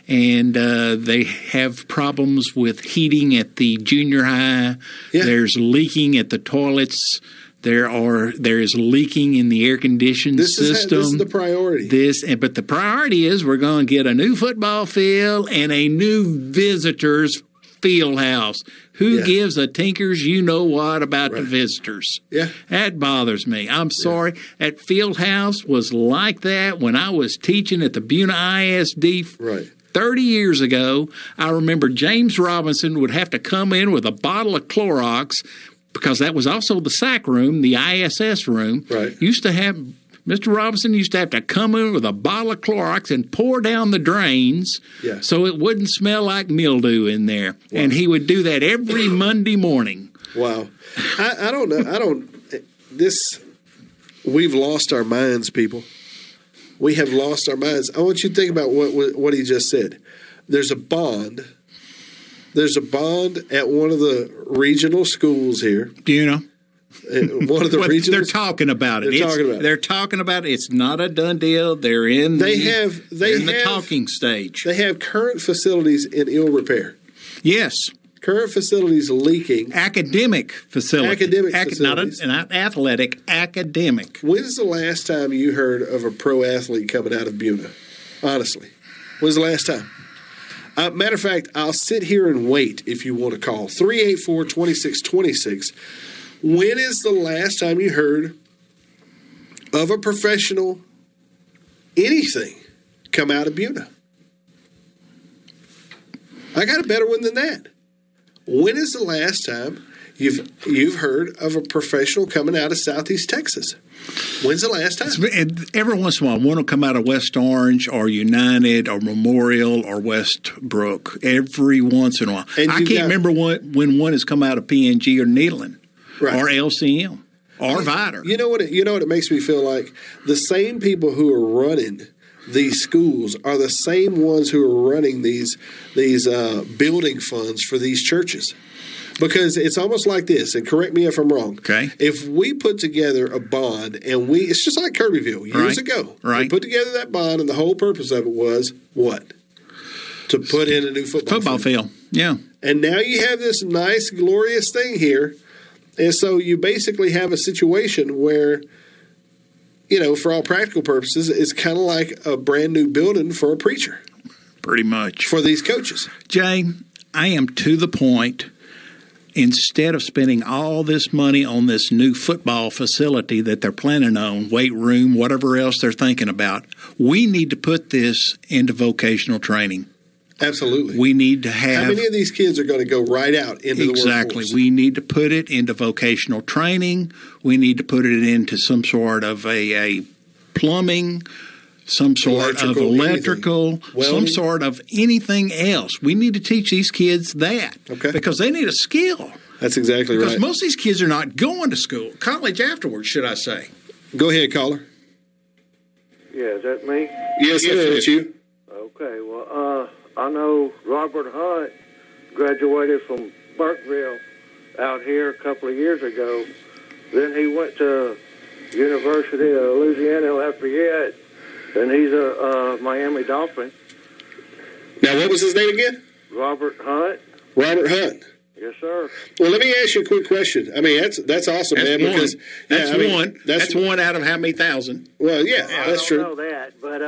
and they have problems with heating at the junior high. Yeah. There's leaking at the toilets. There is leaking in the air conditioning system. This is the priority. But the priority is we're going to get a new football field and a new visitors field house. Who gives a tinker's you-know-what about the visitors? Yeah. That bothers me. I'm sorry. That field house was like that when I was teaching at the Buna ISD 30 years ago. I remember James Robinson would have to come in with a bottle of Clorox because that was also the SAC room, the ISS room. Right. Mr. Robinson used to have to come in with a bottle of Clorox and pour down the drains so it wouldn't smell like mildew in there. Wow. And he would do that every Monday morning. Wow. I don't know. We've lost our minds, people. We have lost our minds. I want you to think about what he just said. There's a bond. There's a bond at one of the regional schools here. One of the regions. They're talking about it. They're talking about it. It's not a done deal. They're in the talking stage. They have current facilities in ill repair. Yes. Current facilities leaking. Academic facilities. Not athletic, academic. When's the last time you heard of a pro athlete coming out of Buna? Honestly. When's the last time? Matter of fact, I'll sit here and wait if you want to call. 384-2626. When is the last time you heard of a professional anything come out of Buna? I got a better one than that. When is the last time you've heard of a professional coming out of Southeast Texas? When's the last time? Every once in a while, one will come out of West Orange or United or Memorial or Westbrook. Every once in a while. I can't remember when one has come out of PNG or Nederland or LCM or Vider. You know what it makes me feel like? The same people who are running these schools are the same ones who are running these building funds for these churches. Because it's almost like this, and correct me if I'm wrong. Okay. If we put together a bond, and it's just like Kirbyville years ago. Right. We put together that bond, and the whole purpose of it was what? To put in a new football field. Yeah. And now you have this nice, glorious thing here, and so you basically have a situation where, for all practical purposes, it's kind of like a brand new building for a preacher. Pretty much. For these coaches. Jay, I am to the point. Instead of spending all this money on this new football facility that they're planning on, weight room, whatever else they're thinking about, we need to put this into vocational training. Absolutely. We need to have... How many of these kids are going to go right out into the workforce? Exactly. We need to put it into vocational training. We need to put it into some sort of a plumbing, some sort of electrical, some sort of anything else. We need to teach these kids that because they need a skill. That's exactly right. Because most of these kids are not going to school, college afterwards, should I say. Go ahead, caller. Yeah, is that me? Yes, sir. It's you. Okay, well, I know Robert Hunt graduated from Burkeville out here a couple of years ago. Then he went to University of Louisiana Lafayette. And he's a Miami Dolphin. Now, what was his name again? Robert Hunt. Robert Hunt. Yes, sir. Well, let me ask you a quick question. I mean, that's awesome, man. Because that's one out of how many thousand? Well, yeah, that's true. I don't know that, but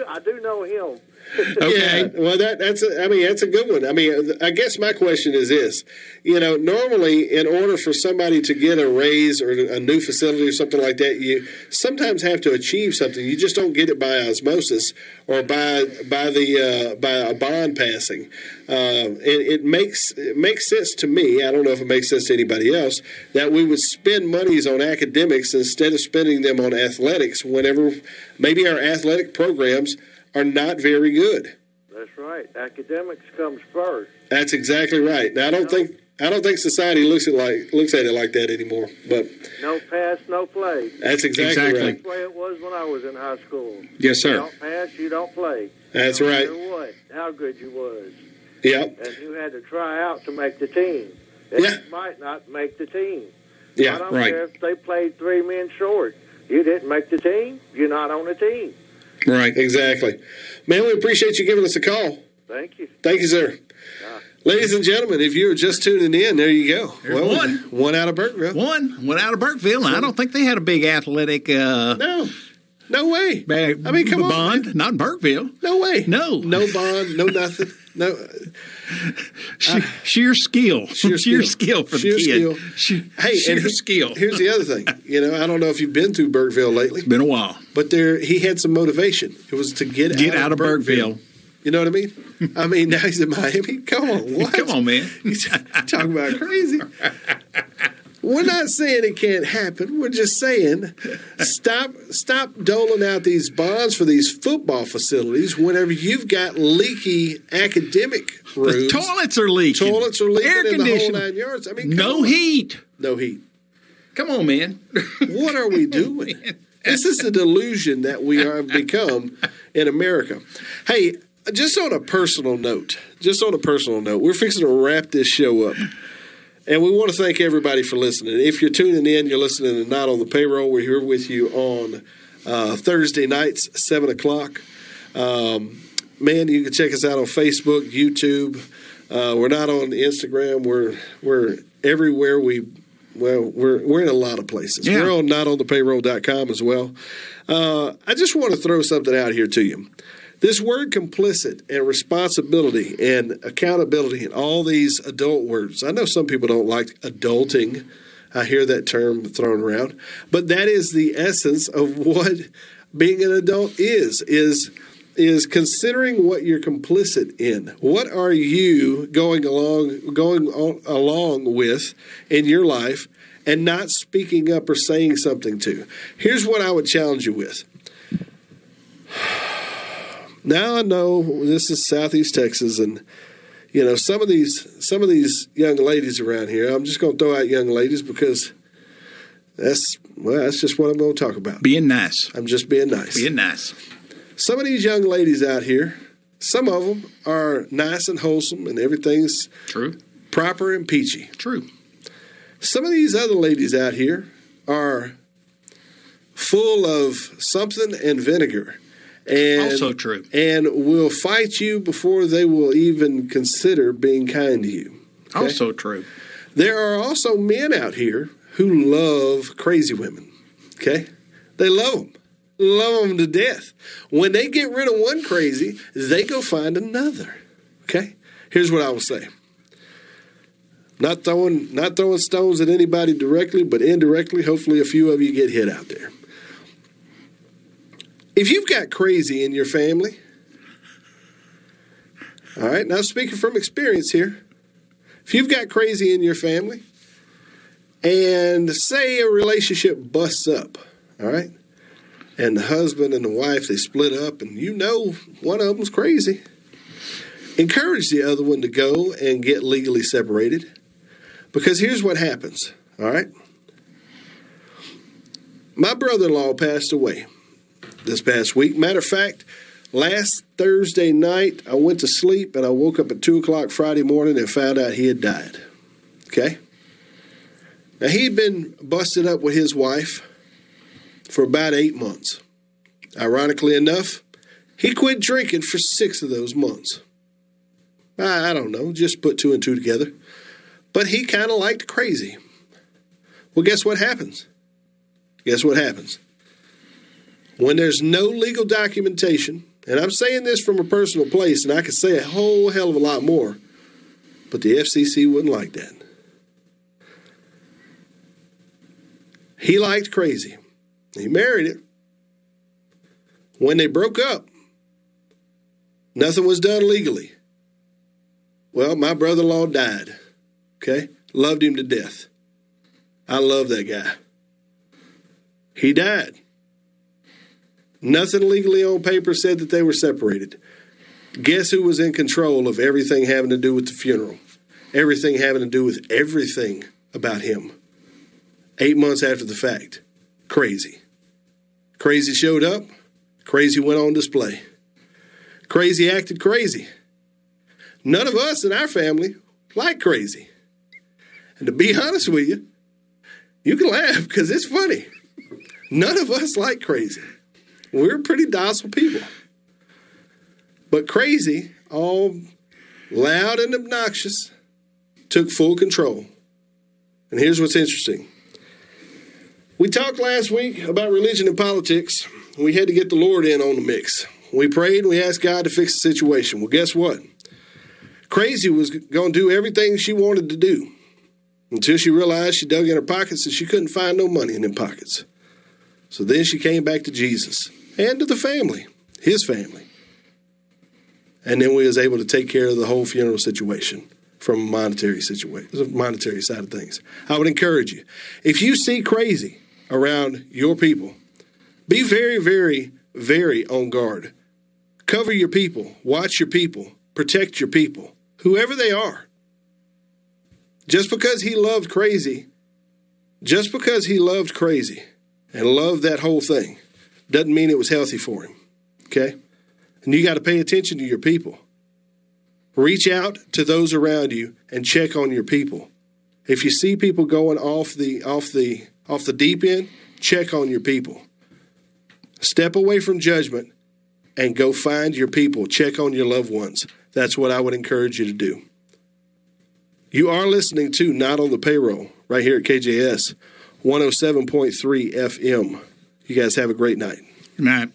I do know him. Okay. Yeah, well, that's a good one. I mean, I guess my question is this: normally, in order for somebody to get a raise or a new facility or something like that, you sometimes have to achieve something. You just don't get it by osmosis or by a bond passing. It makes sense to me. I don't know if it makes sense to anybody else that we would spend monies on academics instead of spending them on athletics. Whenever maybe our athletic programs are not very good. That's right. Academics comes first. That's exactly right. Now I don't think society looks at it like that anymore. But no pass, no play. That's exactly right. That's the way it was when I was in high school. Yes, sir. You don't pass, you don't play. That's no right. matter what, how good you was. Yep. And you had to try out to make the team. And you might not make the team. Yeah, I don't care if they played 3 men short. You didn't make the team, you're not on the team. Right. Exactly. Man, we appreciate you giving us a call. Thank you. Thank you, sir. Ladies and gentlemen, if you're just tuning in, there you go. There's one out of Burkeville. One out of Burkeville. I don't think they had a big athletic No way. I mean, come on. Bond. Not in Burkeville. No way. No bond, no nothing. No. Sheer skill. Sheer skill for the kid. Sheer skill. Here's the other thing. I don't know if you've been through Burkeville lately. It's been a while. But he had some motivation. It was to get out of Burkeville. You know what I mean? I mean, now he's in Miami. Come on, what? Come on, man. He's talking about crazy. We're not saying it can't happen. We're just saying stop doling out these bonds for these football facilities whenever you've got leaky academic rooms. The toilets are leaking. Air in the whole 9 yards. I mean, no heat. No heat. Come on, man. What are we doing? This is the delusion that we have become in America. Hey, just on a personal note, we're fixing to wrap this show up. And we want to thank everybody for listening. If you're tuning in, you're listening to Not on the Payroll. We're here with you on Thursday nights, 7 o'clock. Man, you can check us out on Facebook, YouTube. We're not on Instagram. We're everywhere. We're in a lot of places. Yeah. We're on notonthepayroll.com as well. I just want to throw something out here to you. This word complicit and responsibility and accountability and all these adult words. I know some people don't like adulting. I hear that term thrown around. But that is the essence of what being an adult is considering what you're complicit in. What are you going along with in your life and not speaking up or saying something to? Here's what I would challenge you with. Now I know this is Southeast Texas, and some of these young ladies around here. I'm just going to throw out young ladies because that's just what I'm going to talk about. Being nice. I'm just being nice. Being nice. Some of these young ladies out here, some of them are nice and wholesome, and everything's true, proper and peachy. True. Some of these other ladies out here are full of something and vinegar. And, also true. And will fight you before they will even consider being kind to you. Okay? Also true. There are also men out here who love crazy women. Okay? They love them. Love them to death. When they get rid of one crazy, they go find another. Okay? Here's what I will say. Not throwing stones at anybody directly, but indirectly, hopefully a few of you get hit out there. If you've got crazy in your family, all right, now speaking from experience here, if you've got crazy in your family and say a relationship busts up, all right, and the husband and the wife, they split up and one of them's crazy, encourage the other one to go and get legally separated because here's what happens, all right? My brother-in-law passed away this past week. Matter of fact, last Thursday night, I went to sleep and I woke up at 2 o'clock Friday morning and found out he had died. Okay? Now, he'd been busted up with his wife for about 8 months. Ironically enough, he quit drinking for 6 of those months. I don't know, just put 2 and 2 together. But he kind of liked crazy. Well, guess what happens? When there's no legal documentation, and I'm saying this from a personal place, and I could say a whole hell of a lot more, but the FCC wouldn't like that. He liked crazy. He married it. When they broke up, nothing was done legally. Well, my brother-in-law died. Okay? Loved him to death. I love that guy. He died. Nothing legally on paper said that they were separated. Guess who was in control of everything having to do with the funeral? Everything having to do with everything about him. 8 months after the fact. Crazy. Crazy showed up. Crazy went on display. Crazy acted crazy. None of us in our family like crazy. And to be honest with you, you can laugh because it's funny. None of us like crazy. We're pretty docile people. But Crazy, all loud and obnoxious, took full control. And here's what's interesting. We talked last week about religion and politics. We had to get the Lord in on the mix. We prayed and we asked God to fix the situation. Well, guess what? Crazy was going to do everything she wanted to do until she realized she dug in her pockets and she couldn't find no money in them pockets. So then she came back to Jesus and to the family, his family. And then we was able to take care of the whole funeral situation from a monetary side of things. I would encourage you, if you see Crazy around your people, be very, very, very on guard. Cover your people, watch your people, protect your people, whoever they are. Just because he loved Crazy and loved that whole thing doesn't mean it was healthy for him, okay? And you got to pay attention to your people. Reach out to those around you and check on your people. If you see people going off the deep end, check on your people. Step away from judgment and go find your people. Check on your loved ones. That's what I would encourage you to do. You are listening to Not on the Payroll right here at KJS 107.3 FM. You guys have a great night. Good night.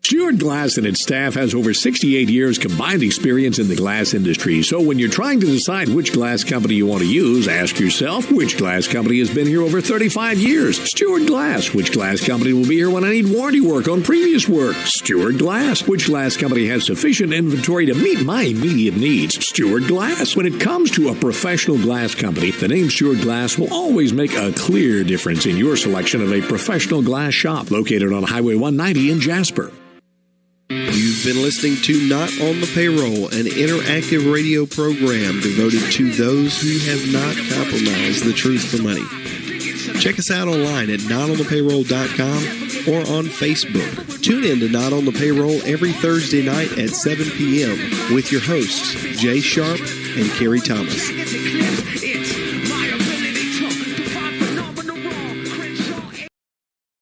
Stewart Glass and its staff has over 68 years combined experience in the glass industry. So when you're trying to decide which glass company you want to use, ask yourself, which glass company has been here over 35 years? Stewart Glass. Which glass company will be here when I need warranty work on previous work? Stewart Glass. Which glass company has sufficient inventory to meet my immediate needs? Stewart Glass. When it comes to a professional glass company, the name Stewart Glass will always make a clear difference in your selection of a professional glass shop located on Highway 190 in Jasper. You've been listening to Not on the Payroll, an interactive radio program devoted to those who have not compromised the truth for money. Check us out online at notonthepayroll.com or on Facebook. Tune in to Not on the Payroll every Thursday night at 7 p.m. with your hosts, Jay Sharp and Kerry Thomas.